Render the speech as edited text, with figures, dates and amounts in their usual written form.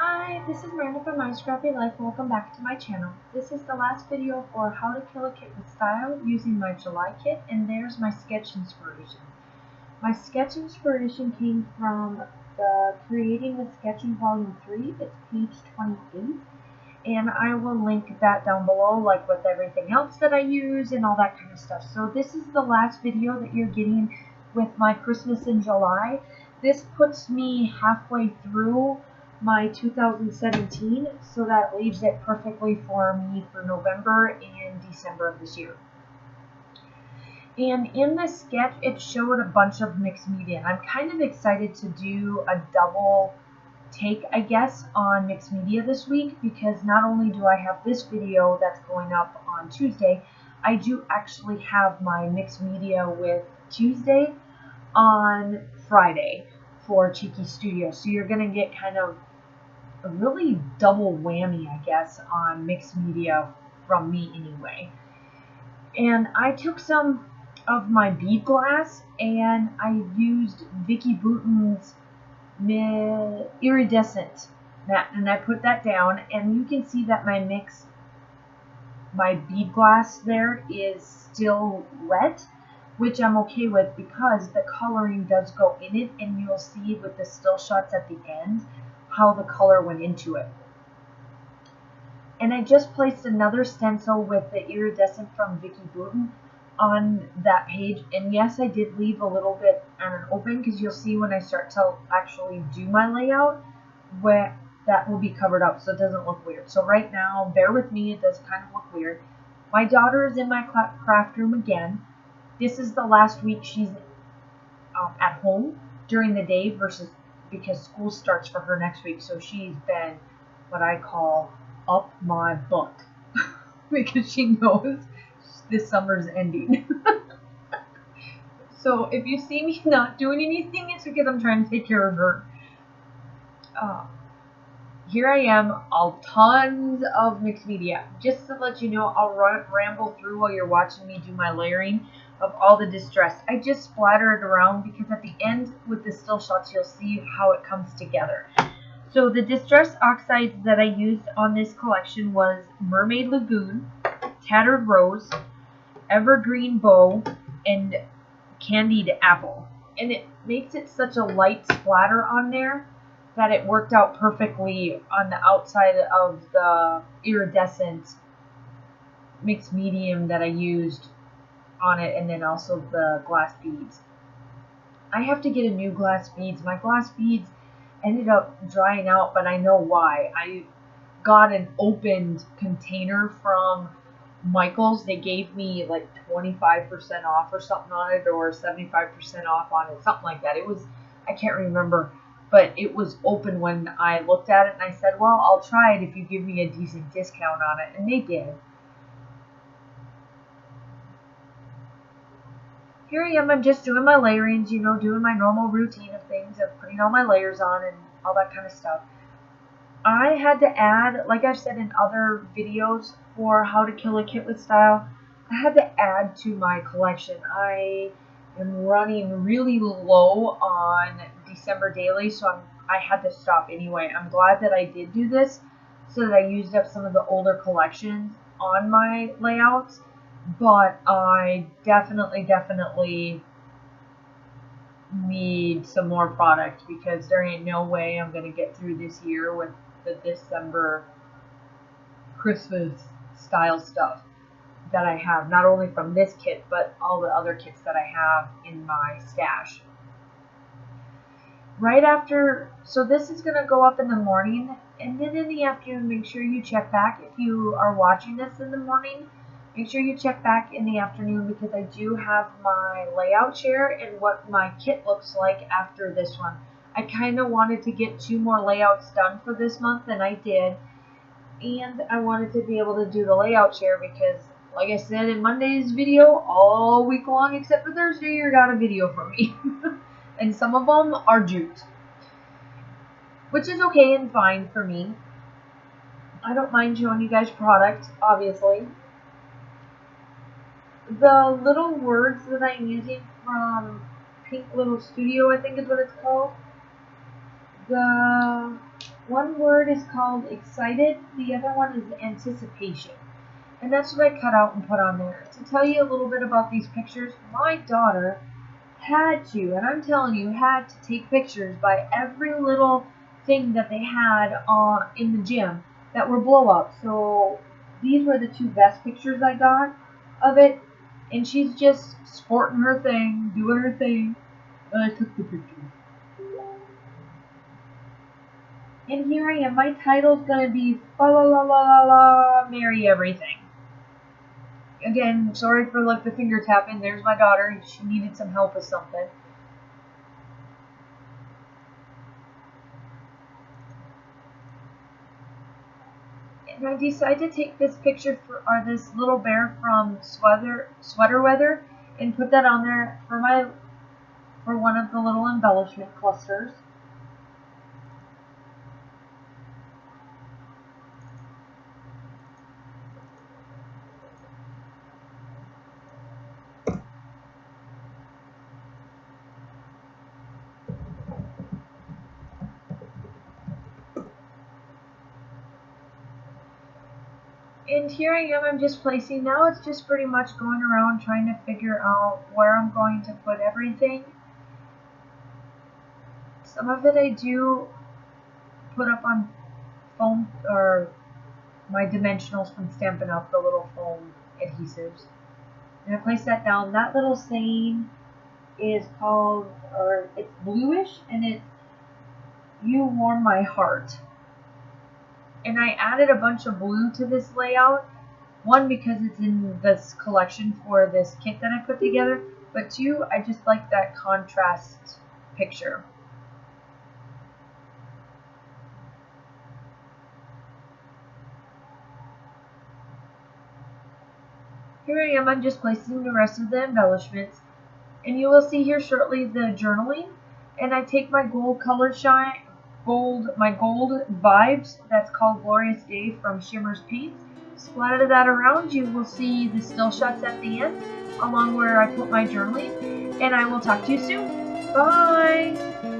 Hi, this is Miranda from My Scrappy Life. Welcome back to my channel. This is the last video for how to kill a kit with style using my July kit, and there's my sketch inspiration. My sketch inspiration came from the Creating with Sketching Volume 3. It's page 28, and I will link that down below, like with everything else that I use and all that kind of stuff. So this is the last video that you're getting with my Christmas in July. This puts me halfway through my 2017, so that leaves it perfectly for me for November and December of this year. And in this sketch, it showed a bunch of mixed media. I'm kind of excited to do a double take, I guess, on mixed media this week, because not only do I have this video that's going up on Tuesday, I do actually have my mixed media with Tuesday on Friday for Cheeky Studio. So you're going to get kind of a really double whammy, I guess, on mixed media from me anyway. And I took some of my bead glass and I used Vicky Bouton's iridescent, and I put that down, and you can see that my bead glass there is still wet, which I'm okay with because the coloring does go in it, and you'll see with the still shots at the end how the color went into it. And I just placed another stencil with the iridescent from Vicky Bouton on that page, and yes, I did leave a little bit open, because you'll see when I start to actually do my layout where that will be covered up so it doesn't look weird. So right now, bear with me, it does kind of look weird. My daughter is in my craft room again. This is the last week she's at home during the day because school starts for her next week, so she's been what I call up my butt because she knows this summer's ending. So if you see me not doing anything, it's because I'm trying to take care of her. Here I am, all tons of mixed media. Just to let you know, I'll ramble through while you're watching me do my layering of all the distress. I just splatter it around because at the end with the still shots, you'll see how it comes together. So the distress oxides that I used on this collection was Mermaid Lagoon, Tattered Rose, Evergreen Bow, and Candied Apple. And it makes it such a light splatter on there that it worked out perfectly on the outside of the iridescent mixed medium that I used on it, and then also the glass beads. I have to get a new glass beads. My glass beads ended up drying out, but I know why. I got an opened container from Michael's. They gave me like 25% off or something on it, or 75% off on it, something like that. It was, I can't remember, but it was open when I looked at it, and I said, well, I'll try it if you give me a decent discount on it, and they did. Here I am, I'm just doing my layerings, you know, doing my normal routine of things, of putting all my layers on and all that kind of stuff. I had to add, like I've said in other videos for how to kill a kit with style, I had to add to my collection. I am running really low on December daily, so I had to stop anyway. I'm glad that I did do this so that I used up some of the older collections on my layouts. But I definitely need some more product, because there ain't no way I'm going to get through this year with the December Christmas style stuff that I have, not only from this kit, but all the other kits that I have in my stash. Right after, so this is going to go up in the morning, and then in the afternoon, make sure you check back. If you are watching this in the morning, make sure you check back in the afternoon, because I do have my layout share and what my kit looks like after this one. I kind of wanted to get 2 more layouts done for this month, and I did. And I wanted to be able to do the layout share because, like I said in Monday's video, all week long except for Thursday, you got a video from me. And some of them are jute, which is okay and fine for me. I don't mind showing you guys product, obviously. The little words that I'm using from Pink Little Studio, I think is what it's called. The One word is called excited, the other one is anticipation. And that's what I cut out and put on there. To tell you a little bit about these pictures, my daughter had to, and I'm telling you, had to take pictures by every little thing that they had in the gym that were blow ups. So these were the two best pictures I got of it. And she's just sporting her thing, doing her thing. And I took the pictures. And here I am. My title's gonna be fa la la la la la marry everything. Again, sorry for like the finger tapping. There's my daughter. She needed some help with something. And I decided to take this picture this little bear from Sweater Weather and put that on there for one of the little embellishment clusters. And here I am, I'm just placing, now it's just pretty much going around trying to figure out where I'm going to put everything. Some of it I do put up on foam, or my dimensionals from Stampin' Up, the little foam adhesives. And I place that down. That little saying is called, or it's bluish, and it's "You Warm My Heart." And I added a bunch of blue to this layout. One, because it's in this collection for this kit that I put together. But two, I just like that contrast picture. Here I am, I'm just placing the rest of the embellishments. And you will see here shortly the journaling. And I take my gold color shine, my gold vibes, that's called Glorious Day from Shimmer's Paints. Splatter that around. You will see the still shots at the end, along where I put my journaling. And I will talk to you soon. Bye!